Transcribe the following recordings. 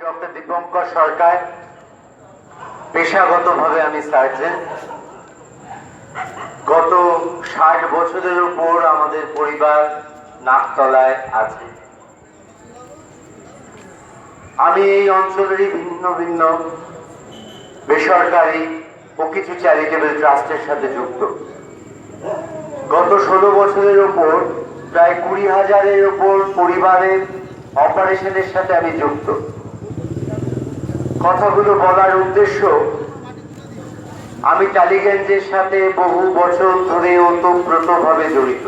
Doctor Dipankar সরকার, পেশাগতভাবে আমি surgeon. গত 60 বছরের উপর আমাদের পরিবার নাকতলায় আছে। আমি এই অঞ্চলেরই ভিন্ন ভিন্ন বেসরকারি ও কিছু চ্যারিটেবল ট্রাস্টের সাথে যুক্ত। গত 16 বছরের উপর প্রায় 20,000-এর উপর পরিবারের অপারেশনের সাথে আমি যুক্ত। কথাগুলো বলার উদ্দেশ্য, আমি টালিগঞ্জের সাথে বহু বছর ধরে ওতপ্রোতভাবে জড়িত।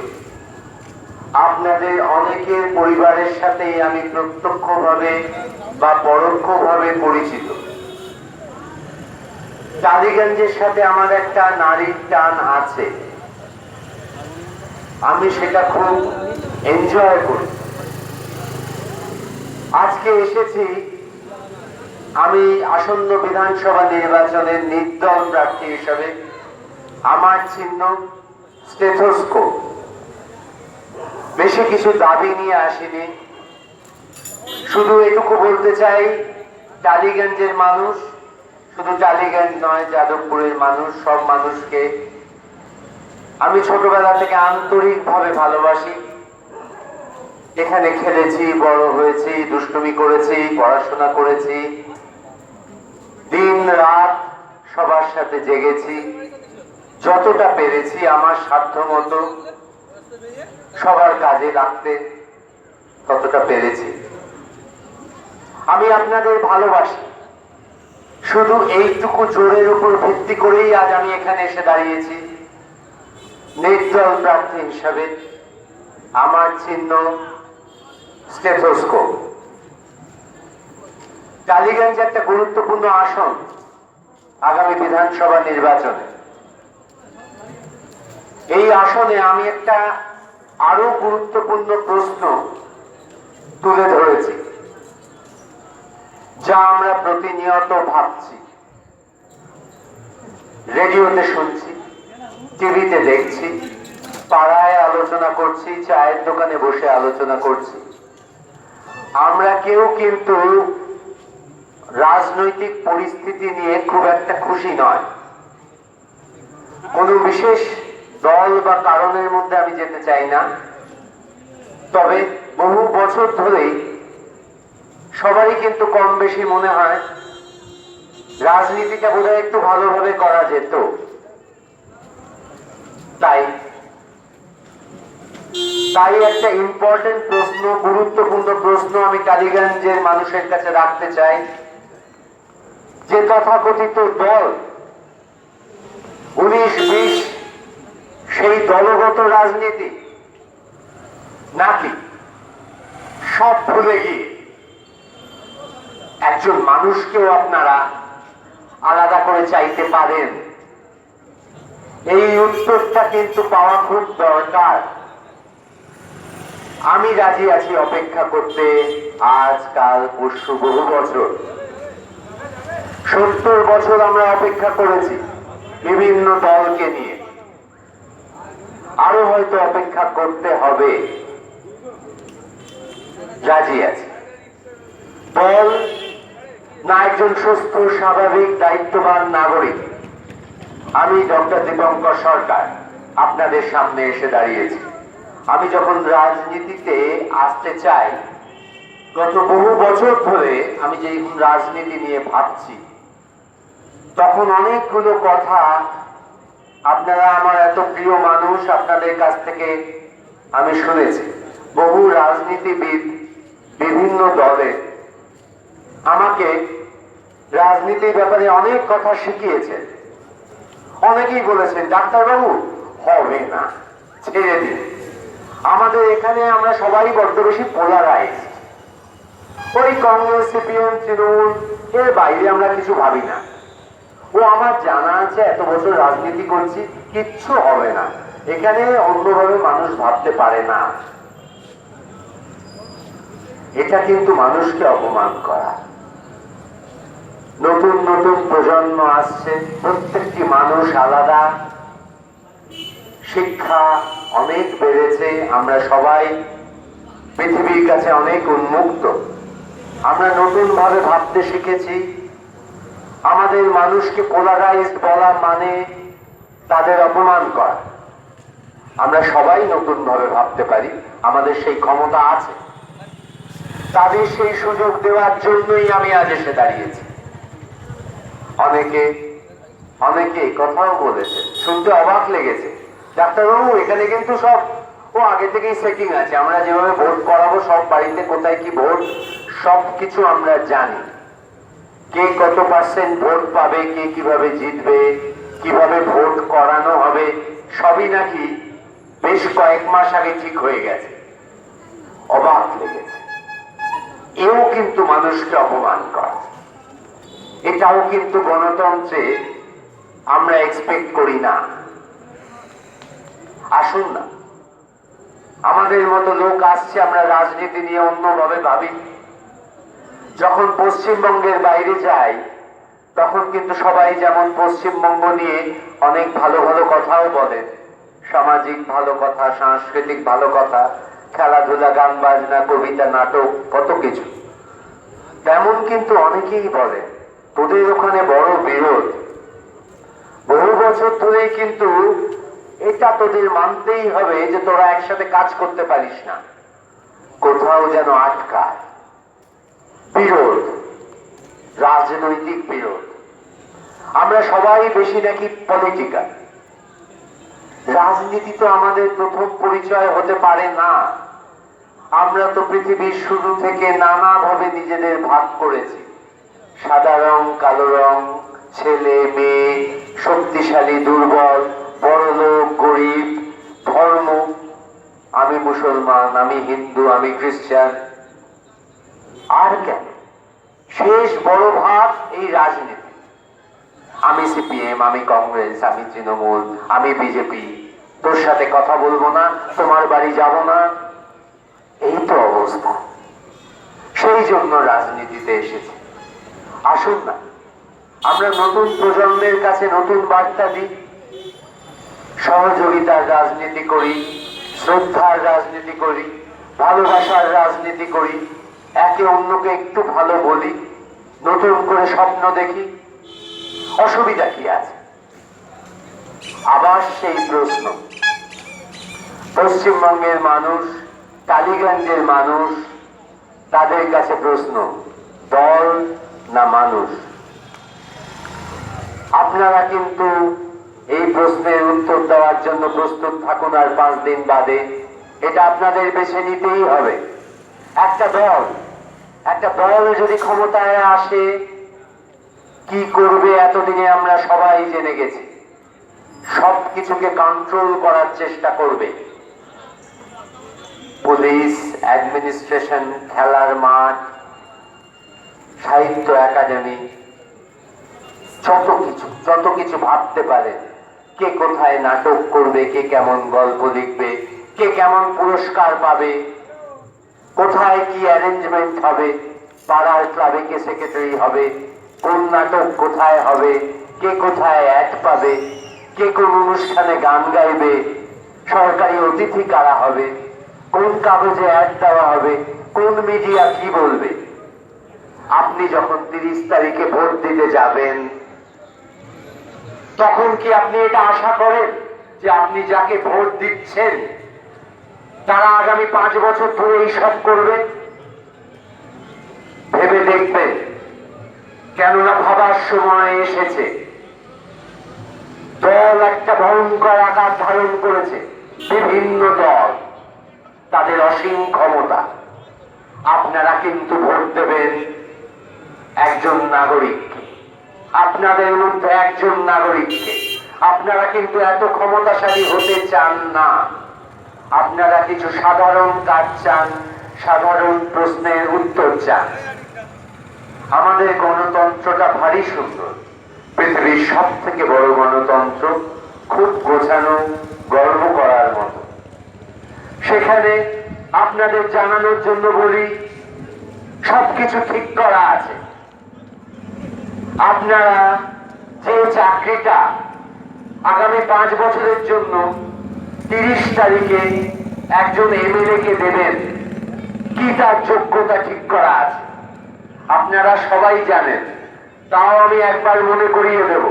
আপনাদের অনেকের পরিবারের সাথে আমি প্রত্যক্ষভাবে বা পরোক্ষভাবে পরিচিত। টালিগঞ্জের সাথে আমার একটা নারীর টান আছে, আমি সেটা খুব এনজয় করি। আজকে এসেছি আমি আসন্ন বিধানসভা নির্বাচনের নির্দল প্রার্থী হিসাবে। আমার চিহ্ন স্টেথোস্কোপ। বেশি কিছু দাবি নিয়ে আসিনি, শুধু এটুকু বলতে চাই, টালিগঞ্জের মানুষ, শুধু টালিগঞ্জ নয়, যাদবপুরের মানুষ, সব মানুষকে আমি ছোটবেলা থেকে আন্তরিকভাবে ভালোবাসি। এখানে খেলেছি, বড় হয়েছি, দুষ্টুমি করেছি, পড়াশোনা করেছি, দিন রাত সবার সাথে জেগেছি, যতটা পেরেছি আমার সাধ্য মতো সবার কাজে লাগতে ততটা পেরেছি। আমি আপনাদের ভালোবাসি, শুধু এইটুকু জোরের উপর ভিত্তি করেই আজ আমি এখানে এসে দাঁড়িয়েছি নির্দল প্রার্থী হিসাবে। আমার চিহ্ন স্টেথোস্কোপ। টালিগঞ্জ একটা গুরুত্বপূর্ণ আসন আগামী বিধানসভা নির্বাচনে। এই আসনে আমি একটা আরো গুরুত্বপূর্ণ প্রশ্ন তুলে ধরেছি, যা আমরা প্রতিনিয়ত ভাবছি, রেডিওতে শুনছি, টিভিতে দেখছি, পাড়ায় আলোচনা করছি, চায়ের দোকানে বসে আলোচনা করছি। আমরা কেউ কিন্তু রাজনৈতিক পরিস্থিতি নিয়ে খুব একটা খুশি নয়। কোনো বিশেষ দল বা কারণের মধ্যে আমি যেতে চাই না, তবে বহু বছর ধরেই সবারই কিন্তু কম বেশি মনে হয় রাজনীতিটা বোধহয় একটু ভালোভাবে করা যেত। তাই একটা ইম্পর্টেন্ট প্রশ্ন, গুরুত্বপূর্ণ প্রশ্ন আমি টালিগঞ্জের মানুষের কাছে রাখতে চাই, যে তথাকথিত দল 19-20 সেই দলগত রাজনীতি, নাকি সব ভুলে গিয়ে একজন মানুষকেও আপনারা আলাদা করে চাইতে পারেন? এই উত্তরটা কিন্তু পাওয়া খুব দরকার। আমি রাজি আছি অপেক্ষা করতে, আজ কাল পরশু, বহু বছর, 70 বছর আমরা অপেক্ষা করেছি বিভিন্ন দলকে নিয়ে, আরো হয়তো অপেক্ষা করতে হবে। রাজি আছি। দল না একজন সুস্থ, স্বাভাবিক, দায়িত্ববান নাগরিক, আমি ডক্টর দীপঙ্কর সরকার আপনাদের সামনে এসে দাঁড়িয়েছি। আমি যখন রাজনীতিতে আসতে চাই, গত বহু বছর ধরে আমি যে রাজনীতি নিয়ে ভাবছি, তখন অনেকগুলো কথা আপনারা, আমার এত প্রিয় মানুষ, আপনাদের কাছ থেকে আমি শুনেছি। বহু রাজনীতিবিদ বিভিন্ন দলে আমাকে রাজনীতির ব্যাপারে অনেক কথা শিখিয়েছে। অনেকেই বলেছেন, ডাক্তারবাবু হবে না, ছেড়ে দিন। আমাদের এখানে আমরা সবাই বড্ড বেশি পোলারাইজড, ওই কংগ্রেস, সিপিএম, তৃণমূল, এর বাইরে আমরা কিছু ভাবি না। ও আমার জানা আছে, এত বছর রাজনীতি করছি, কিচ্ছু হবে না, এখানে অন্যভাবে মানুষ ভাবতে পারে না। এটা কিন্তু মানুষকে অপমান করা। নতুন নতুন প্রজন্ম আসছে, প্রত্যেকটি মানুষ আলাদা, শিক্ষা অনেক বেড়েছে, আমরা সবাই পৃথিবীর কাছে অনেক উন্মুক্ত। আমরা নতুন ভাবে ভাবতে শিখেছি। আমাদের মানুষকে পোলারাইজড বলা মানে তাদের অপমান করা। আমরা সবাই নতুন ভাবে ভাবতে পারি, আমাদের সেই ক্ষমতা আছে। তাদের সেই সুযোগ দেওয়ার জন্যই আমি আজ এসে দাঁড়িয়েছি। অনেকে অনেকে কথাও বলেছে, শুনতে অবাক লেগেছে, ডাক্তারবাবু এখানে কিন্তু সব আগে থেকেই সেটিং আছে, আমরা যেভাবে ভোট করাবো, সব বাড়িতে কোথায় কি ভোট সব কিছু আমরা জানি। কে কত পার্সেন্ট ভোট পাবে, কে কিভাবে জিতবে, কিভাবে ভোট করানো হবে, সবই নাকি বেশ কয়েক মাস আগে ঠিক হয়ে গেছে। অবাক লেগেছে। এও কিন্তু মানুষকে অপমান করা, এটাও কিন্তু গণতন্ত্রে আমরা এক্সপেক্ট করি না। আসুন না, আমাদের মতো লোক আসছে, আমরা রাজনীতি নিয়ে অন্যভাবে ভাবি। যখন পশ্চিমবঙ্গের বাইরে যাই তখন কিন্তু সবাই যেমন পশ্চিমবঙ্গ নিয়ে অনেক ভালো ভালো কথাও বলেন, সামাজিক ভালো কথা, সাংস্কৃতিক ভালো কথা, খেলাধুলা, গান বাজনা, কবিতা, নাটক, কত কিছু, তেমন কিন্তু অনেকেই বলে তোদের ওখানে বড় বিরোধ, বহু বছর ধরেই কিন্তু এটা তোদের মানতেই হবে যে তোরা একসাথে কাজ করতে পারিস না, কোথাও যেন আটকায়। বিরোধ, রাজনৈতিক বিরোধ। আমরা সবাই বেশি নাকি পলিটিক্যাল। রাজনীতি তো আমাদের প্রথম পরিচয় হতে পারে না। আমরা তো পৃথিবীর শুরু থেকে নানাভাবে নিজেদের ভাগ করেছি, সাদা রং, কালো রং, ছেলে মেয়ে, শক্তিশালী দুর্বল, বড়লোক গরিব, ধর্ম, আমি মুসলমান, আমি হিন্দু, আমি খ্রিস্টান। আর কেন? শেষ বড় ভাগ এই রাজনীতি। আমি সিপিএম, আমি কংগ্রেস, আমি তৃণমূল, আমি বিজেপি, তোর সাথে কথা বলবো না, তোমার বাড়ি যাব না, এই তো অবস্থা। সেই জন্য রাজনীতিতে এসেছে। আসুন না, আমরা নতুন প্রজন্মের কাছে নতুন বার্তা দিই, সহযোগিতার রাজনীতি করি, শ্রদ্ধার রাজনীতি করি, ভালোবাসার রাজনীতি করি, একে অন্যকে একটু ভালো বলি, নতুন করে স্বপ্ন দেখি। অসুবিধা কি আছে? আবার সেই প্রশ্ন, পশ্চিমবঙ্গের মানুষ, টালিগঞ্জের মানুষ, তাদের কাছে প্রশ্ন, দল না মানুষ? আপনারা কিন্তু এই প্রশ্নের উত্তর দেওয়ার জন্য প্রস্তুত থাকুন। আর 5 দিন বাদে এটা আপনাদের বেছে নিতেই হবে। একটা দল যদি ক্ষমতায় আসে কি করবে এতদিনে আমরা সবাই জেনে গেছি। সবকিছুকে কন্ট্রোল করার চেষ্টা করবে। পুলিশ, অ্যাডমিনিস্ট্রেশন, খেলার মাঠ, সাহিত্য একাডেমি, যত কিছু ভাবতে পারে। কে কোথায় নাটক করবে, কে কেমন গল্প লিখবে, কে কেমন পুরস্কার পাবে, কোথায় কি অ্যারেঞ্জমেন্ট হবে, পাড়ার ক্লাবে কে সেক্রেটারি হবে, কোন নাটক কোথায় হবে, কে কোথায় অ্যাড পাবে, কে কোন অনুষ্ঠানে গান গাইবে, সরকারি অতিথি কারা হবে, কোন কাগজে অ্যাড দেওয়া হবে, কোন মিডিয়া কি বলবে। আপনি যখন 30 তারিখে ভোট দিতে যাবেন তখন কি আপনি এটা আশা করেন যে আপনি যাকে ভোট দিচ্ছেন তারা আগামী 5 বছর ধরে এইসব করবে? ভেবে দেখবেন, কেননা ভাবার সময় এসেছে। দল একটা ভয়ঙ্কর আকার ধারণ করেছে, বিভিন্ন দল, তাদের অসীম ক্ষমতা। আপনারা কিন্তু ভোট দেবেন একজন নাগরিককে, আপনাদের মধ্যে একজন নাগরিককে। আপনারা কিন্তু এত ক্ষমতাশালী হতে চান না। আপনারা কিছু সাধারণ কাজ চান, সাধারণ প্রশ্নের উত্তর চান। আমাদের গণতন্ত্রটা ভারী সুন্দর, পৃথিবীর সব থেকে বড় গণতন্ত্র, খুব গোছানো, গর্ব করার মতো। সেখানে আপনাদের জানানোর জন্য বলি, সবকিছু ঠিক করা আছে। আপনারা যে চাকরিটা আগামী 5 বছরের জন্য 30 তারিখে একজন এমএলএ কে দেবেন, কি তার যোগ্যতা ঠিক করা আছে। আপনারা সবাই জানেন, তাও আমি একবার মনে করিয়ে দেব,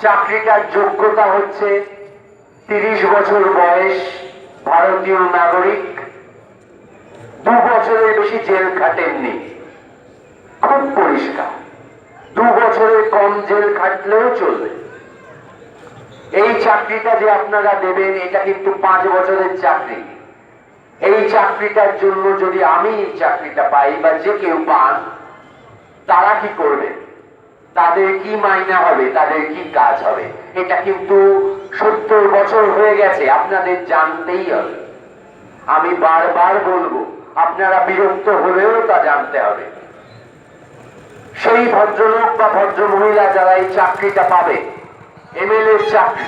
চাকরিটার যোগ্যতা হচ্ছে 30 বছর বয়স, ভারতীয় নাগরিক, 2 বছরের বেশি জেল খাটেননি, খুব পরিষ্কার। 2 বছরের কম জেল খাটলেও চলবে। এই চাকরিটা যে আপনারা দেবেন, এটা কিন্তু 5 বছরের চাকরি। এই চাকরিটার জন্য যদি আমি এই চাকরিটা পাই বা যে কেউ পান, তারা কি করবে, তাদের কি মাইনা হবে, তাদের কি কাজ হবে, এটা কিন্তু 70 বছর হয়ে গেছে, আপনাদের জানতেই হবে। আমি বারবার বলবো, আপনারা বিরক্ত হলেও তা জানতে হবে। সেই ভদ্রলোক বা ভদ্র মহিলা যারা এই চাকরিটা পাবে, এমএলএ চাকরি,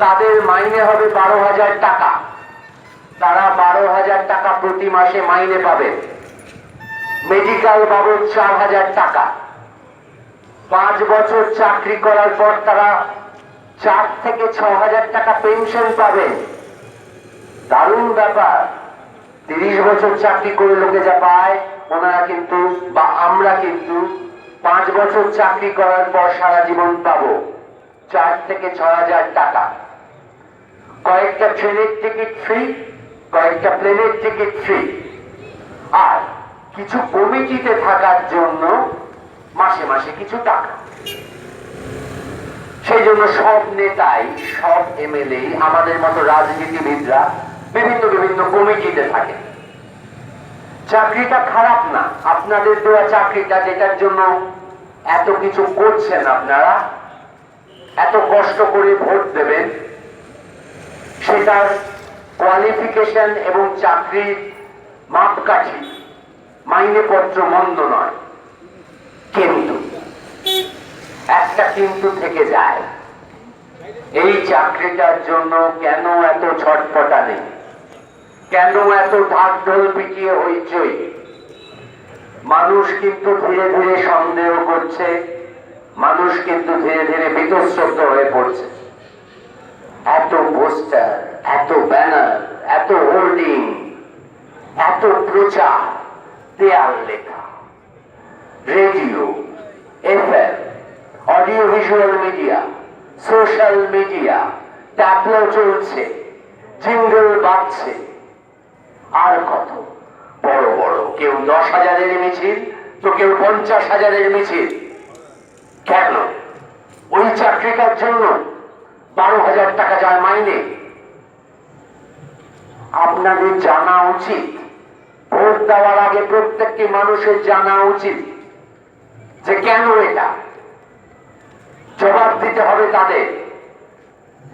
তাদের মাইনে হবে 12,000 টাকা। তারা 12,000 টাকা প্রতি মাসে মাইনে পাবে। মেডিকেল বাবদ 4,000 টাকা। 5 বছর চাকরি করার পর তারা 4 থেকে 6,000 টাকা পেনশন পাবে। দারুণ ব্যাপার। 30 বছর চাকরি করে লোকে যা পায়, ওনারা কিন্তু বা আমরা কিন্তু 5 বছর চাকরি করার পর সারা জীবন পাবো 4 থেকে 6,000 টাকা। কয়েকটা ট্রেনের টিকিট ফ্রি, কয়েকটা প্লেনের টিকিট ফ্রি, আর কিছু কমিটিতে থাকার জন্য মাসে মাসে কিছু টাকা। সেই জন্য সব নেতাই, সব এমএলএ, আমাদের মতো রাজনীতিবিদরা বিভিন্ন বিভিন্ন কমিটিতে থাকে। চাকরিটা খারাপ না, আপনাদের দেওয়া চাকরিটা, যেটার জন্য এত কিছু করছেন আপনারা, এত কষ্ট করে ভোট দেবেন, সেটার কোয়ালিফিকেশন এবং চাকরির মাপকাঠি, মাইনেপত্র মন্দ নয়, কিন্তু একটা কিন্তু থেকে যায়। এই চাকরিটার জন্য কেন এত ছটপটানি, কেন এত ঢাকঢোল পিটিয়ে হইচই? মানুষ কিন্তু ধীরে ধীরে সন্দেহ করছে, মানুষ কিন্তু ধীরে ধীরে বিতশ্রদ্ধ হয়ে পড়ছে। এত পোস্টার, এত ব্যানার, এত হোর্ডিং, এত প্রচার, দেয়াল লেখা, radio, FM, audio visual media, social media, tableau চলছে, জিঙ্গল বাজছে, আর কত বড় বড়, কেউ 10,000-এর মিছিল, তো কেউ 50,000-এর মিছিল। কেন? ওই চাকরিটার জন্য 12,000 টাকা যার মাইনে। আপনাদের জানা উচিত, ভোট দেওয়ার আগে প্রত্যেকটি মানুষের জানা উচিত যে কেন এটা। জবাব দিতে হবে তাদের।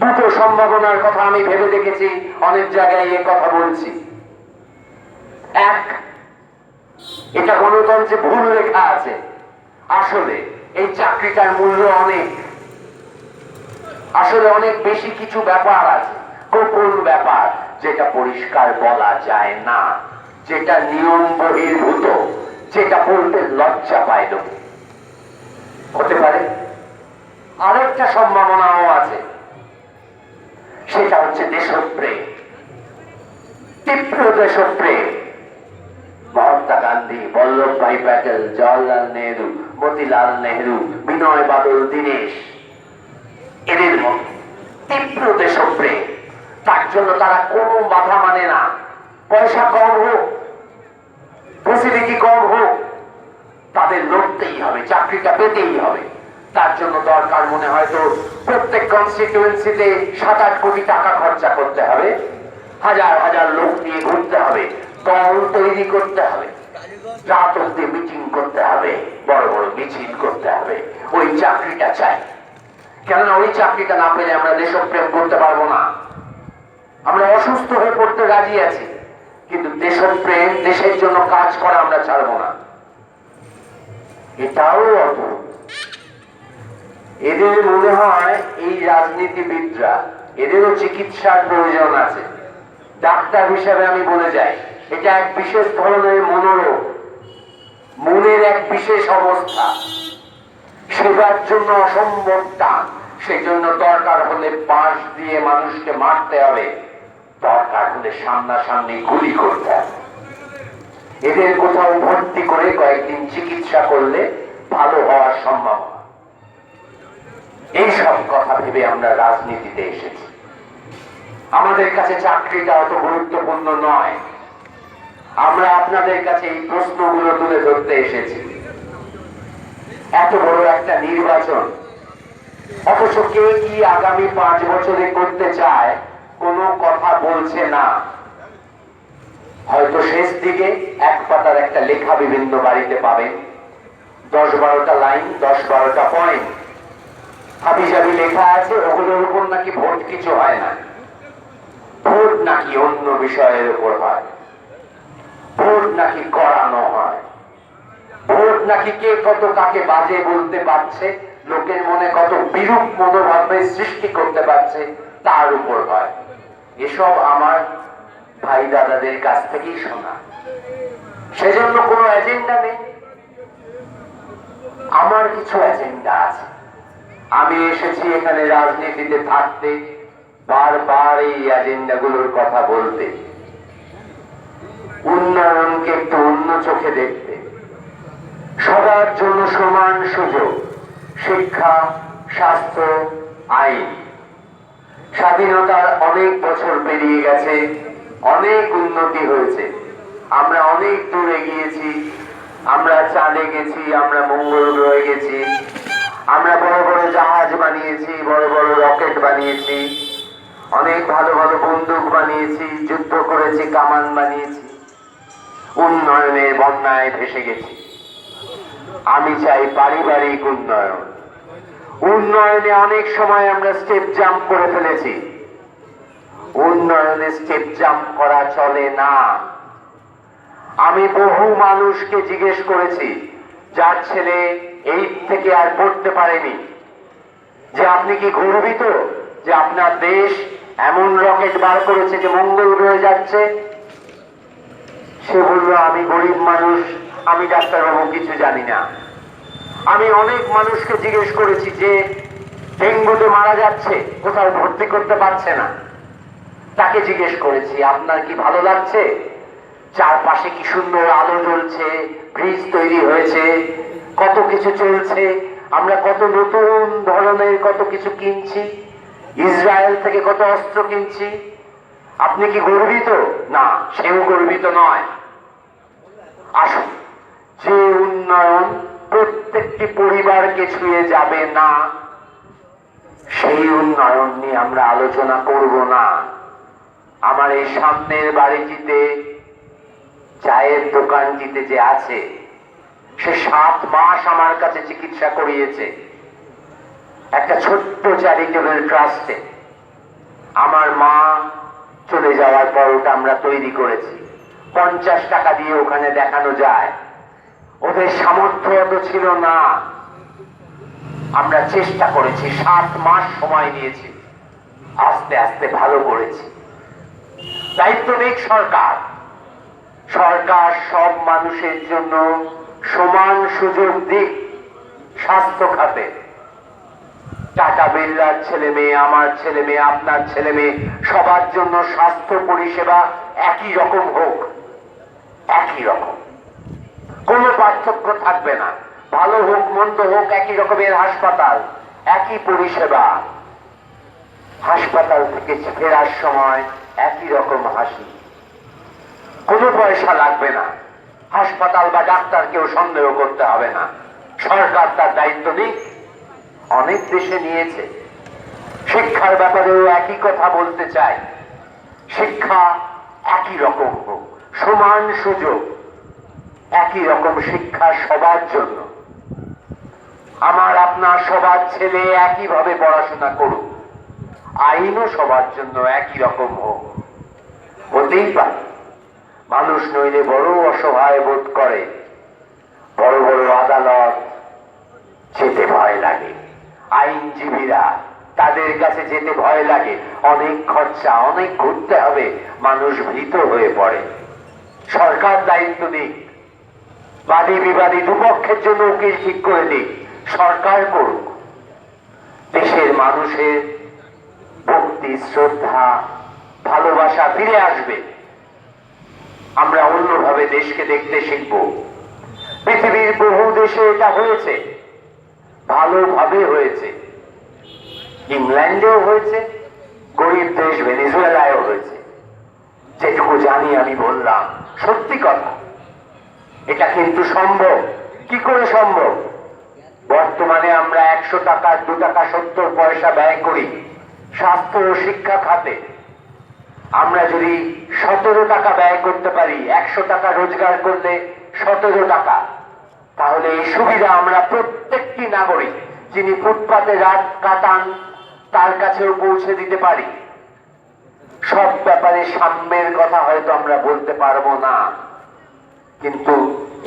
দুটো সম্ভাবনার কথা আমি ভেবে দেখেছি, অনেক জায়গায় এ কথা বলছি। এক, এটা গণতন্ত্রে ভুল লেখা আছে, আসলে এই চাকরিটার মূল্য অনেক, আসলে অনেক বেশি কিছু ব্যাপার আছে, গোপন ব্যাপার, যেটা পরিষ্কার বলা যায় না, যেটা নিয়ম বহির্ভূত, যেটা বলতে লজ্জা পায় লোক। হতে পারে আরেকটা সম্ভাবনাও আছে, সেটা হচ্ছে দেশপ্রেম, তীব্র দেশপ্রেম। মহাত্মা গান্ধী, বল্লভভাই প্যাটেল, জওয়াহরলাল নেহরু, মতিলাল নেহরু, বিনয় বাদল দীনেশ, এদের মতো তীব্র দেশপ্রেম। তার জন্য তারা কোনো বাধা মানে না। পয়সা কম হোক, ফেসিলিটি কম হোক, তাদের লড়তেই হবে, চাকরিটা পেতেই হবে। তার জন্য দরকার মনে হয়তো প্রত্যেক কনস্টিটিউয়েন্সিতে 7-8 কোটি টাকা খরচা করতে হবে, হাজার হাজার লোক নিয়ে ঘুরতে হবে, দল তৈরি করতে হবে, রাত অব্দি মিটিং করতে হবে, বড় বড় মিছিল করতে হবে। ওই চাকরিটা চাই, কেননা ওই চাকরিটা না পেলে আমরা দেশপ্রেম করতে পারবো না। আমরা অসুস্থ হয়ে পড়তে রাজি আছি, কিন্তু দেশপ্রেম, দেশের জন্য কাজ করা আমরা ছাড়বো না। এটাও অদ্ভুত। এদের মনে হয় এই রাজনীতিবিদরা, এদেরও চিকিৎসার প্রয়োজন আছে। ডাক্তার হিসাবে আমি বলে যাই, এটা এক বিশেষ ধরনের মনোরোগ, মনের এক বিশেষ অবস্থা, সেবার জন্য অসম্ভব টান। সেই জন্য দরকার হলে বাঁশ দিয়ে মানুষকে মারতে হবে, দরকার হলে সামনাসামনি গুলি করতে হবে। এদের কোথাও ভর্তি করে কয়েকদিন চিকিৎসা করলে ভালো হওয়ার সম্ভাবনা। এইসব কথা ভেবে আমরা রাজনীতিতে এসেছি। আমাদের কাছে চাকরিটা অত গুরুত্বপূর্ণ নয়। আমরা আপনাদের কাছে এই প্রশ্নগুলো তুলে ধরতে এসেছি। এত বড় একটা নির্বাচন, অথচ কে কি আগামী 5 বছরে করতে চায় কোনো কথা বলছে না। হয়তো শেষ দিকে এক পাতার একটা লেখা বিভিন্ন বাড়িতে পাবেন, 10-12টা লাইন, 10-12টা পয়েন্ট হাবিজাবি লেখা আছে। ওগুলোর উপর নাকি ভোট কিছু হয় না, ভোট নাকি অন্য বিষয়ের উপর হয়, ভোট নাকি করানো হয়, ভোট নাকি কে কত কাকে বাজে বলতে পারছে, লোকের মনে কত বিরূপ মনোভাবের সৃষ্টি করতে পারছে তার উপর হয়। এসব আমার ভাই দাদাদের কাছ থেকেই শোনা। সেজন্য কোনো এজেন্ডা নেই। আমার কিছু এজেন্ডা আছে। আমি এসেছি এখানে রাজনীতিতে থাকতে, বারবার এই এজেন্ডাগুলোর কথা বলতে, উন্নয়নকে একটু অন্য চোখে দেখতে, সবার জন্য সমান সুযোগ, শিক্ষা, স্বাস্থ্য, আইন। স্বাধীনতার অনেক বছর পেরিয়ে গেছে, অনেক উন্নতি হয়েছে, আমরা অনেক দূরে গিয়েছি, আমরা চাঁদে গেছি, আমরা মঙ্গল গ্রহে গেছি, আমরা বড় বড় জাহাজ বানিয়েছি, বড় বড় রকেট বানিয়েছি, অনেক ভালো ভালো বন্দুক বানিয়েছি, যুদ্ধ করেছি, কামান বানিয়েছি, উন্নয়নের বন্যায় ভেসে গেছি। আমি চাই পারিবারিক উন্নয়ন। উন্নয়নে অনেক সময় আমরা স্টেপ জাম্প করে ফেলেছি। উন্নয়নে স্টেপ জাম্প করা চলে না। আমি বহু মানুষকে জিজ্ঞেস করেছি যার ছেলে 8 থেকে আর পড়তে পারেনি, যে আপনি কি গর্বিত যে আপনার দেশ এমন রকেট বার করেছে যে মঙ্গল গ্রহে যাচ্ছে? সে বলল, আমি গরিব মানুষ, আমি ডাক্তারবাবু কিছু জানি না। আমি অনেক মানুষকে জিজ্ঞেস করেছি যে ডেঙ্গুতে মারা যাচ্ছে, কোথাও ভর্তি করতে পারছে না, তাকে জিজ্ঞেস করেছি আপনার কি ভালো লাগছে? চারপাশে কি সুন্দর আলো জ্বলছে, ব্রিজ তৈরি হয়েছে, কত কিছু চলছে, আমরা কত নতুন ধরনের কত কিছু কিনছি, ইসরায়েল থেকে কত অস্ত্র কিনছি, আপনি কি গর্বিত? না, সেও গর্বিত নয়। আসুন, যে উন্নয়ন প্রত্যেকটি পরিবারকে ছুঁয়ে যাবে না, সেই উন্নয়ন নিয়ে আমরা আলোচনা করব না। আমার এই সামনের বাড়িটিতে, চায়ের দোকানটিতে যে আছে, সে 7 মাস আমার কাছে চিকিৎসা করিয়েছে একটা ছোট্ট চ্যারিটেবল ট্রাস্টে। আমার মা চলে যাওয়ার পর ওটা আমরা তৈরি করেছি। 50 টাকা দিয়ে ওখানে দেখানো যায়। ওদের সামর্থ্য অত ছিল না। আমরা চেষ্টা করেছি, 7 মাস সময় নিয়েছি, আস্তে আস্তে ভালো করেছি। দায়িত্ব নিক সরকার। সরকার সব মানুষের জন্য সমান সুযোগ দিক। স্বাস্থ্য খাতে টাটা বিড়লার ছেলে মেয়ে, আমার ছেলে মেয়ে, আপনার ছেলে মেয়ে, সবার জন্য স্বাস্থ্য পরিষেবা একই রকম হোক, একই রকম, কোনো পার্থক্য থাকবে না। ভালো হোক মন্দ হোক, একই রকমের হাসপাতাল, একই পরিষেবা। হাসপাতাল থেকে ফেরার সময় একই রকম হাসি, কোনো পয়সা লাগবে না। হাসপাতাল বা ডাক্তারকেও সন্দেহ করতে হবে না। সরকার তার দায়িত্ব নিক। অনেক দেশে নিয়েছে। শিক্ষার ব্যাপারেও একই কথা বলতে চাই। শিক্ষা একই রকম হোক, সমান সুযোগ, একই রকম শিক্ষা সবার জন্য। আমার আপনার সবার ছেলে একইভাবে পড়াশোনা করুক, আইনও সবার জন্য একই রকম হোক। হতেই পারে মানুষ নইলে বড় অসহায় বোধ করে, বড় বড় আদালত যেতে ভয় লাগে, আইনজীবীরা তাদের কাছে যেতে ভয় লাগে, অনেক খরচা, অনেক ঘুরতে হবে, মানুষ ভীত হয়ে পড়ে। সরকার দায়িত্ব নিক, বাদী বিবাদী দুপক্ষের জন্য উকিল ঠিক করে দিক, সরকার করুক। দেশের মানুষের ভক্তি, শ্রদ্ধা, ভালোবাসা ফিরে আসবে। আমরা অন্যভাবে দেশকে দেখতে শিখব। পৃথিবীর বহু দেশে এটা হয়েছে, ভালোভাবে হয়েছে। ইংল্যান্ডেও হয়েছে, গরিব দেশ ভেনেজুয়েলায়ও হয়েছে। যেটুকু জানি আমি বললাম, সত্যি কথা। এটা কিন্তু সম্ভব। কি করে সম্ভব? বর্তমানে আমরা 100 টাকা 2 টাকা 70 পয়সা ব্যয় করি স্বাস্থ্য ও শিক্ষা খাতে। আমরা যদি 17 টাকা ব্যয় করতে পারি, 100 টাকা রোজগার করলে 17 টাকা, তাহলে এই সুবিধা আমরা প্রত্যেকটি নাগরিক যিনি ফুটপাতে রাত কাটান তার কাছেও পৌঁছে দিতে পারি। সব ব্যাপারে সাম্যের কথা হয়তো আমরা বলতে পারবো না, কিন্তু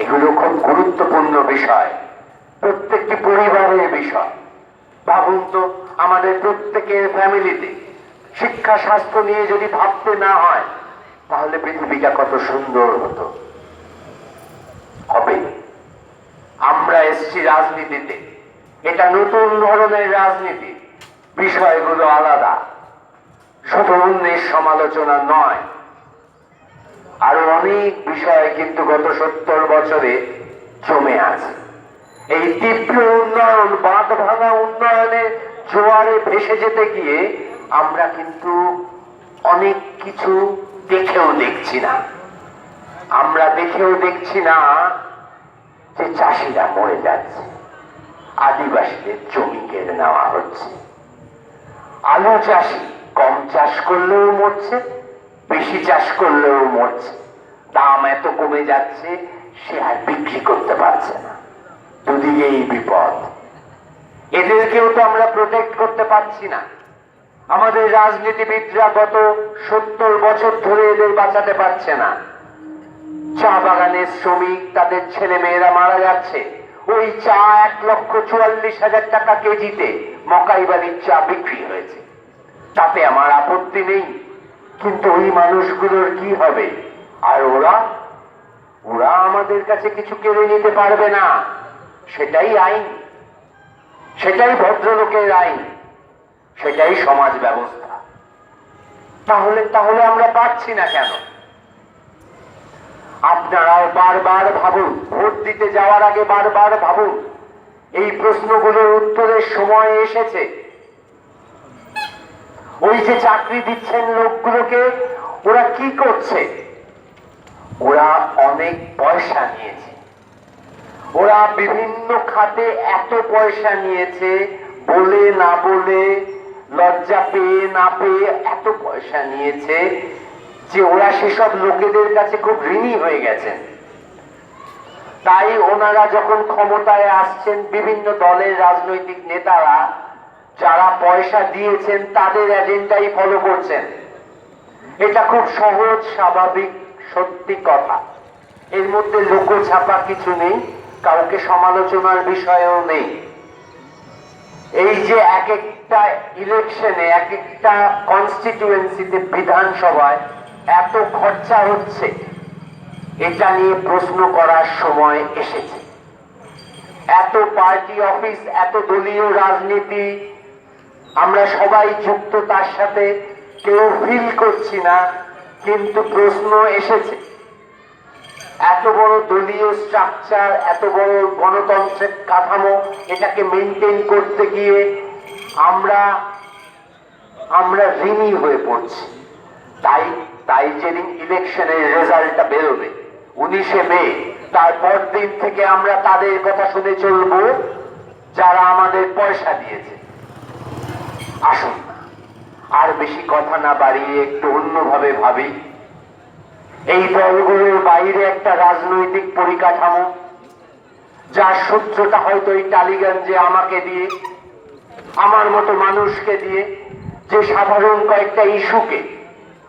এগুলো খুব গুরুত্বপূর্ণ বিষয়, প্রত্যেকটি পরিবারের বিষয়। ভাবুন তো, আমাদের প্রত্যেকের ফ্যামিলিতে শিক্ষা স্বাস্থ্য নিয়ে যদি ভাবতে না হয়, তাহলে পৃথিবীটা কত সুন্দর হতো। হবে। আমরা এসছি রাজনীতিতে, এটা নতুন ধরনের রাজনীতি, বিষয়গুলো আলাদা, শুধু উন্মেষ সমালোচনা নয়, আরো অনেক বিষয় কিন্তু গত 70 বছরে জমে আছে। এই তীব্র উন্নয়ন, বাঁধ ভাঙা উন্নয়নের জোয়ারে ভেসে যেতে গিয়ে আমরা কিন্তু অনেক কিছু দেখেও দেখছি না। আমরা দেখেও দেখছি না যে চাষিরা মরে যাচ্ছে, আদিবাসীদের জমি কেড়ে নেওয়া হচ্ছে, আলু চাষি কম চাষ করলেও মরছে, বেশি চাষ করলেও মরছে, দাম এত কমে যাচ্ছে সে আর বিক্রি করতে পারছে না। দুদিকেই বিপদ। এদেরকেও তো আমরা প্রোটেক্ট করতে পারছি না। আমাদের রাজনীতিবিদরা গত 70 বছর ধরে এদের বাঁচাতে পারছে না। চা বাগানের শ্রমিক, তাদের ছেলে মেয়েরা মারা যাচ্ছে। ওই চা 1,44,000 টাকা কেজিতে মকাইবাড়ির চা বিক্রি হয়েছে, তাতে আমার আপত্তি নেই, কিন্তু ওই মানুষগুলোর কি হবে? আর ওরা আমাদের কাছে কিছু কেড়ে নিতে পারবে না। সেটাই আইন, সেটাই ভদ্রলোকের আইন, সেটাই সমাজ ব্যবস্থা। তাহলে আমরা পারছি না কেন? আপনারাও বারবার ভাবুন, ভোট দিতে যাওয়ার আগে বারবার ভাবুন, এই প্রশ্নগুলোর উত্তরের সময় এসেছে। ওই যে চাকরি দিচ্ছেন লোকগুলোকে, ওরা কি করছে? ওরা অনেক পয়সা নিয়েছে, ওরা বিভিন্ন খাতে এত পয়সা নিয়েছে, বলে না বলে, লজ্জা পেয়ে না পেয়ে এত পয়সা নিয়েছে যে ওরা সেসব লোকেদের কাছে খুব ঋণী হয়ে গেছেন। তাই ওনারা যখন ক্ষমতায় আসছেন, বিভিন্ন দলের রাজনৈতিক নেতারা যারা পয়সা দিয়েছেন তাদের এজেন্ডাই ফলো করছেন। এটা খুব সহজ, স্বাভাবিক, সত্যি কথা। এর মধ্যে লোকছাপা কিছু নেই, কাউকে সমালোচনার বিষয়ও নেই। এই যে এক একটা ইলেকশনে, এক একটা কনস্টিটিউয়েন্সিতে, বিধানসভায় এত খরচা হচ্ছে, এটা নিয়ে প্রশ্ন করার সময় এসেছে। এত পার্টি অফিস, এত দলীয় রাজনীতি, আমরা সবাই যুক্ত তার সাথে, কেউ ফিল করছি না, কিন্তু প্রশ্ন এসেছে। এত বড় দলীয় স্ট্রাকচার, এত বড় গণতন্ত্রের কাঠামো, এটাকে মেনটেন করতে গিয়ে আমরা ঋণী হয়ে পড়ছি। তাই যেদিন ইলেকশনের রেজাল্টটা বেরোবে 19শে মে, তারপর দিন থেকে আমরা তাদের কথা শুনে চলবো যারা আমাদের পয়সা দিয়েছে। আসুন না, আর বেশি কথা না বাড়িয়ে একটু অন্যভাবে ভাবি। এই দলগুলোর বাইরে একটা রাজনৈতিক পরিকাঠামো, যার সূত্রটা হয়তো এই টালিগঞ্জে আমাকে দিয়ে, আমার মতো মানুষকে দিয়ে, যে সাধারণ কয়েকটা ইস্যুকে,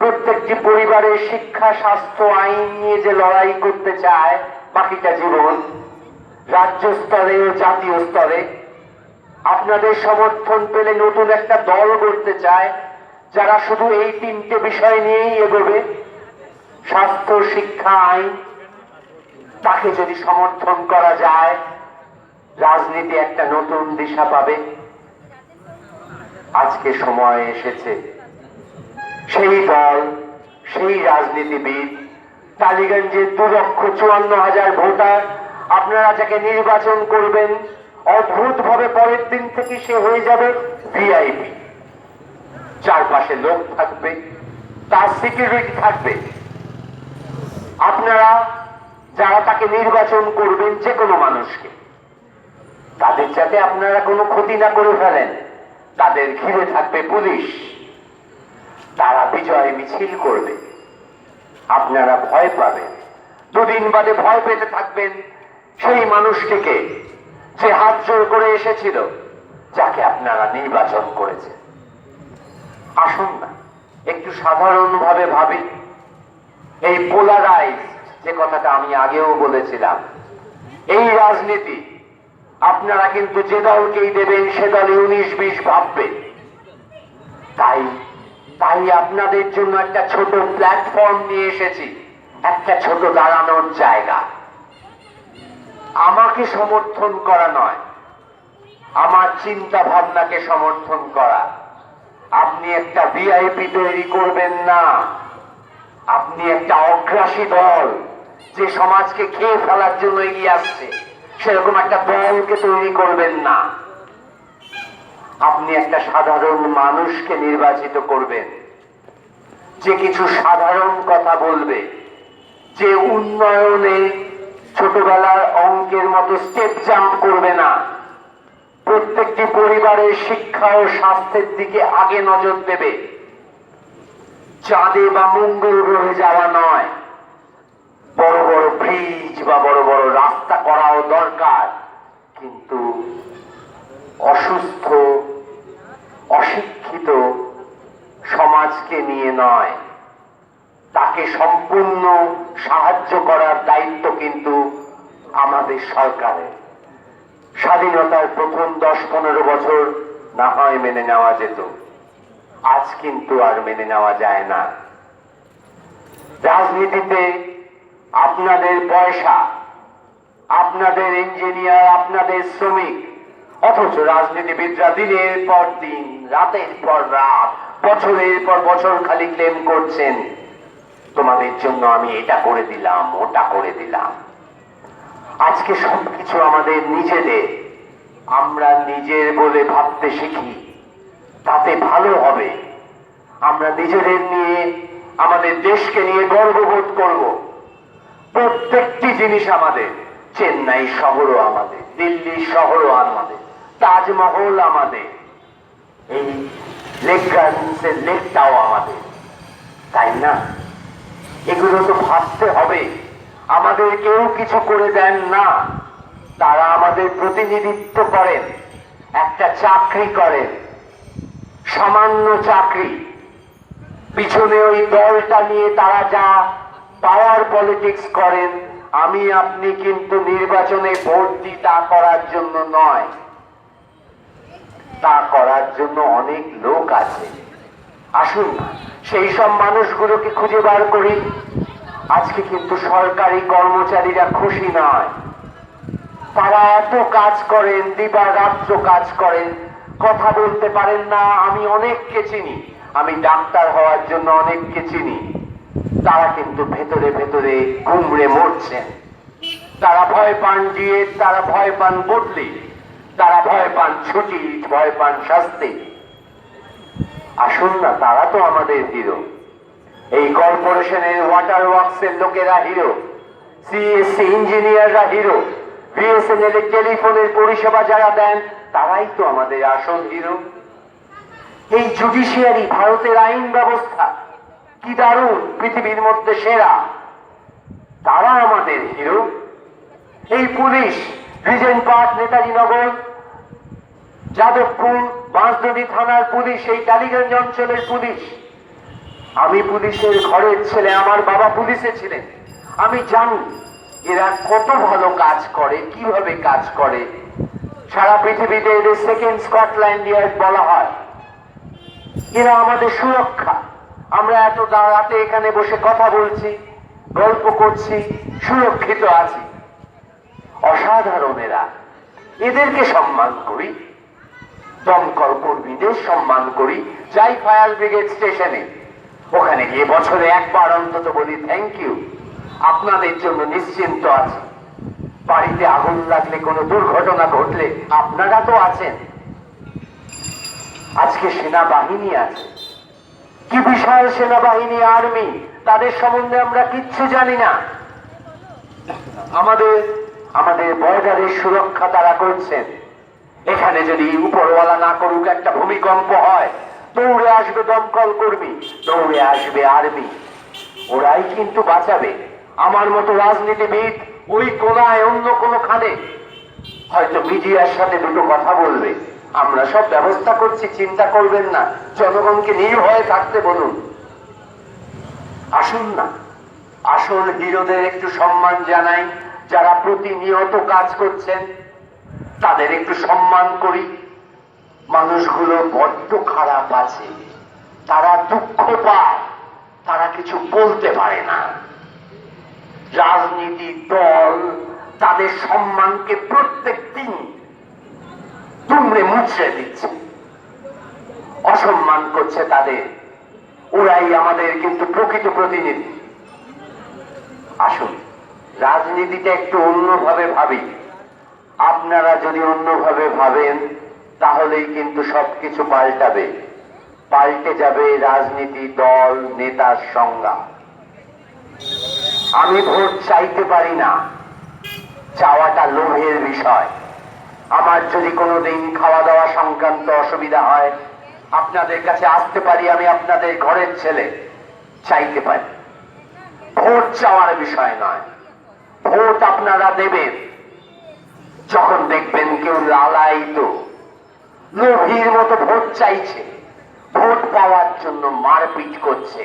প্রত্যেকটি পরিবারের শিক্ষা, স্বাস্থ্য, আইন নিয়ে যে লড়াই করতে চায় বাকিটা জীবন, রাজ্য স্তরে ও জাতীয় স্তরে আপনাদের সমর্থন পেলে নতুন একটা দল করতে চায় যারা শুধু এই 3টে বিষয় নিয়েই এগোবে, স্বাস্থ্য, শিক্ষা, আইন। তাকে যদি সমর্থন করা যায়, রাজনীতি একটা নতুন দিশা পাবে। আজকে সময় এসেছে সেই দল, সেই রাজনীতিবিদ টালিগঞ্জের 2,54,000 ভোটার, আপনারা যাকে নির্বাচন করবেন অদ্ভুত ভাবে পরের দিন থেকে সে হয়ে যাবে ভিআইপি। চারপাশে লোক থাকবে, তার সিকিউরিটি থাকবে। আপনারা যারা তাকে নির্বাচন করবেন, যে কোনো মানুষকে, তাদের যাতে আপনারা কোনো ক্ষতি না করে ফেলেন, তাদের ঘিরে থাকবে পুলিশ। তারা বিজয় মিছিল করবে, আপনারা ভয় পাবেন। দুদিন বাদে ভয় পেতে থাকবেন সেই মানুষটিকে যে হাত জোর করে এসেছিল, যাকে আপনারা নির্বাচন করেছেন। আসুন না একটু সাধারণভাবে ভাবি। এই পোলারাইজ যে কথাটা আমি আগেও বলেছিলাম, এই রাজনীতি আপনারা কিন্তু যে দলকেই দেবেন সে দলে 19-20 ভাববে। তাই আপনাদের জন্য একটা ছোট প্ল্যাটফর্ম নিয়ে এসেছি, একটা ছোট দাঁড়ানোর জায়গা। আমাকে সমর্থন করা নয়, আমার চিন্তা ভাবনাকে সমর্থন করা। আপনি একটা ভিআইপি তৈরি করবেন না, আপনি একটা অগ্রাসী দল যে সমাজকে খেয়ে ফেলার জন্য এগিয়ে আসছে, সেরকম একটা দলকে তৈরি করবেন না। আপনি একটা সাধারণ মানুষকে নির্বাচিত করবেন, যে কিছু সাধারণ কথা বলবে, যে উন্নয়নে ছোটবেলার অঙ্কের মতো স্টেপ জাম্প করবে না, প্রত্যেকটি পরিবারের শিক্ষা ও স্বাস্থ্যের দিকে আগে নজর দেবে। চাঁদে বা মঙ্গল গ্রহে যাওয়া নয়, বড় বড় ব্রিজ বা বড় বড় রাস্তা করাও দরকার, কিন্তু অসুস্থ অশিক্ষিত সমাজকে নিয়ে নয়। তাকে সম্পূর্ণ সাহায্য করার দায়িত্ব কিন্তু আমাদের সরকারের। স্বাধীনতার প্রথম 10-15 বছর না হয় মেনে নেওয়া যেত, আজ কিন্তু আর মেনে নেওয়া যায় না। রাজনীতিতে আপনাদের পয়সা, আপনাদের ইঞ্জিনিয়ার, আপনাদের শ্রমিক, অথচ রাজনীতিবিদরা দিনের পর দিন, রাতের পর রাত, বছরের পর বছর খালি ক্লেম করছেন, তোমাদের জন্য আমি এটা করে দিলাম, ওটা করে দিলাম। আজকে সবকিছু আমাদের নিজেদের। আমরা নিজের বলে ভাবতে শিখি, তাতে ভালো হবে। আমরা নিজেদের নিয়ে, আমাদের দেশকে নিয়ে গর্ববোধ করব। প্রত্যেকটি জিনিস আমাদের। চেন্নাই শহরও আমাদের, দিল্লি শহরও আমাদের, তাজমহল আমাদের, এই লেক গার্ডেন্সের লেকটাও আমাদের, তাই না? এগুলো তো ভাবতে হবে। আমাদের কেউ কিছু করে দেন না, তারা আমাদের প্রতিনিধিত্ব করেন, একটা চাকরি করেন, সামান্য চাকরি। পিছনে ওই দলটা নিয়ে তারা যা পাওয়ার পলিটিক্স করেন, আমি আপনি কিন্তু নির্বাচনে ভোট দিই তা করার জন্য নয়, তা করার জন্য অনেক লোক আছে। আসুন সেই সব মানুষগুলোকে খুঁজে বার করি। আজকে কিন্তু সরকারি কর্মচারীরা খুশি নয়। তারা এত কাজ করেন, দিবারাত্র কাজ করেন, কথা বলতে পারেন না। আমি অনেককে চিনি, আমি ডাক্তার হওয়ার জন্য অনেককে চিনি। তারা কিন্তু ভেতরে ভেতরে গুমড়ে মরছেন। তারা ভয় পান দিয়ে, তারা ভয় পান বদলি, তারা ভয় পান ছুটি, ভয় পান শাস্তি। আসুন না, তারা তো আমাদের হিরো। এই কর্পোরেশনের ওয়াটার ওয়ার্কসের লোকেরা হিরো, সিএসসি ইঞ্জিনিয়াররা হিরো, বিএসএনএল এর টেলিফোনের পরিষেবা যারা দেন তারাই তো আমাদের আসল হিরো। এই জুডিশিয়ারি, ভারতের আইন ব্যবস্থা কি দারুণ, পৃথিবীর মধ্যে সেরা, তারা আমাদের হিরো। এই পুলিশ, রিজেন্ট পার্ক, নেতাজি নগর, যাদবপুর, বাঁশদড়ি থানার পুলিশ, এই টালিগঞ্জ অঞ্চলের পুলিশ। আমি পুলিশের ঘরের ছেলে, আমার বাবা পুলিশে ছিলেন। আমি জানি এরা কত ভালো কাজ করে, কিভাবে কাজ করে। সারা পৃথিবীতে এদের সেকেন্ড স্কটল্যান্ড ইয়ার্ড বলা হয়। এরা আমাদের সুরক্ষা। আমরা এত রাতে এখানে বসে কথা বলছি, গল্প করছি, সুরক্ষিত আছি। অসাধারণ এরা, এদেরকে সম্মান করি। দমকল কর্মীদের সম্মান করি। যাই ফায়ার ব্রিগেড স্টেশনে, ওখানে গিয়ে বছরে একবার অন্তত বলি থ্যাংক ইউ। আপনাদের জন্য নিশ্চিন্ত আছি। বাড়িতে আগুন লাগলে, কোনো দুর্ঘটনা ঘটলে আপনারা তো আছেন। আজকে সেনাবাহিনী আছে, কি বিশাল সেনাবাহিনী, আর্মি, তাদের সম্বন্ধে আমরা কিচ্ছু জানি না। আমাদের আমাদের বর্ডারের সুরক্ষা তারা করছেন। এখানে যদি উপরওয়ালা না করুক, একটা ভূমিকম্প হয়, দৌড়ে আসবে দমকল কর্মী, দৌড়ে আসবে আর্মি, ওরাই কিন্তু বাঁচাবে। আমার মতো রাজনীতিবিদ ওই কোনায় অন্য কোনো খানে হয়তো মিডিয়ার সাথে দুটো কথা বলবে, আমরা সব ব্যবস্থা করছি, চিন্তা করবেন না, জনগণকে নির্ভয়ে থাকতে বলুন। আসুন না, আসল হিরোদের একটু সম্মান জানাই, যারা প্রতিনিয়ত কাজ করছেন তাদের একটু সম্মান করি। মানুষগুলো বড্ড খারাপ আছে, তারা দুঃখ পায়, তারা কিছু বলতে পারে না। রাজনীতির দল তাদের সম্মানকে প্রত্যেক দিন দুমড়ে মুচড়ে দিচ্ছে, অসম্মান করছে তাদের। ওরাই আমাদের কিন্তু প্রকৃত প্রতিনিধি। আসুন, রাজনীতিটা একটু অন্যভাবে ভাবি। আপনারা যদি অন্যভাবে ভাবেন তাহলেই কিন্তু সবকিছু পাল্টাবে, পাল্টে যাবে রাজনীতি, দল, নেতার সংজ্ঞা। আমি ভোট চাইতে পারি না, চাওয়াটা লোভের বিষয়। আমার যদি কোনোদিন খাওয়া দাওয়া সংক্রান্ত অসুবিধা হয়, আপনাদের কাছে আসতে পারি, আমি আপনাদের ঘরের ছেলে, চাইতে পারি। ভোট চাওয়ার বিষয় নয়, ভোট আপনারা দেবেন যখন দেখবেন কেউ লালায়িত, লোভীর মতো ভোট চাইছে, ভোট পাওয়ার জন্য মারপিট করছে,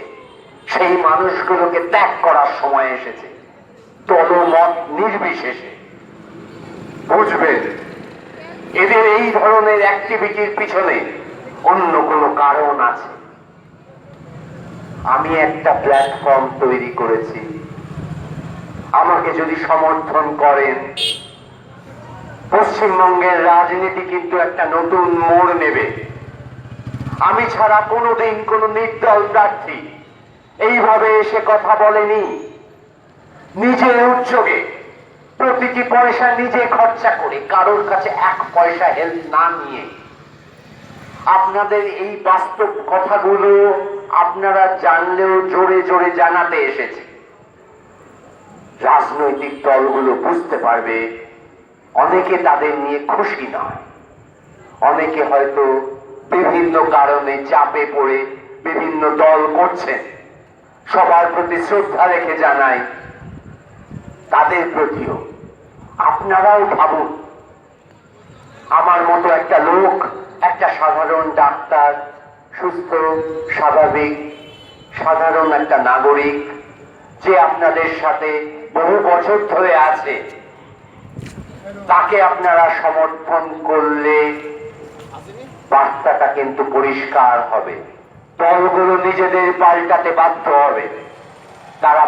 সেই মানুষগুলোকে ত্যাগ করার সময় এসেছে, দলমত নির্বিশেষে। বুঝবেন, এদের এই ধরনের অ্যাক্টিভিটির পিছনে অন্য কোনো কারণ আছে। আমি একটা প্ল্যাটফর্ম তৈরি করেছি, আমাকে যদি সমর্থন করেন, পশ্চিমবঙ্গের রাজনীতি কিন্তু একটা নতুন মোড় নেবে। আমি ছাড়া কোনোদিন কোনো নির্দল প্রার্থী এইভাবে এসে কথা বলেনি। নিজের উদ্যোগে প্রতিটি পয়সা নিজে খরচা করে, কারোর কাছে এক পয়সা হেল্প না নিয়ে, আপনাদের এই বাস্তব কথাগুলো আপনারা জানলেও জোরে জোরে জানাতে এসেছে। রাজনৈতিক দলগুলো বুঝতে পারবে, অনেকে তাদের নিয়ে খুশি নয়, অনেকে হয়তো বিভিন্ন কারণে চাপে পড়ে বিভিন্ন দল করছেন। সবার প্রতি শ্রদ্ধা রেখে জানাই, তাদের প্রতিও আপনারাও ভাবুন। আমার মতো একটা লোক, একটা সাধারণ ডাক্তার, সুস্থ স্বাভাবিক সাধারণ একটা নাগরিক, যে আপনাদের সাথে বহু বছর ধরে আছে, তাকে আপনারা সমর্থন করলে বার্তাটা কিন্তু পরিষ্কার হবে। দলগুলো নিজেদের পাল্টাতে বাধ্য হবে, তারা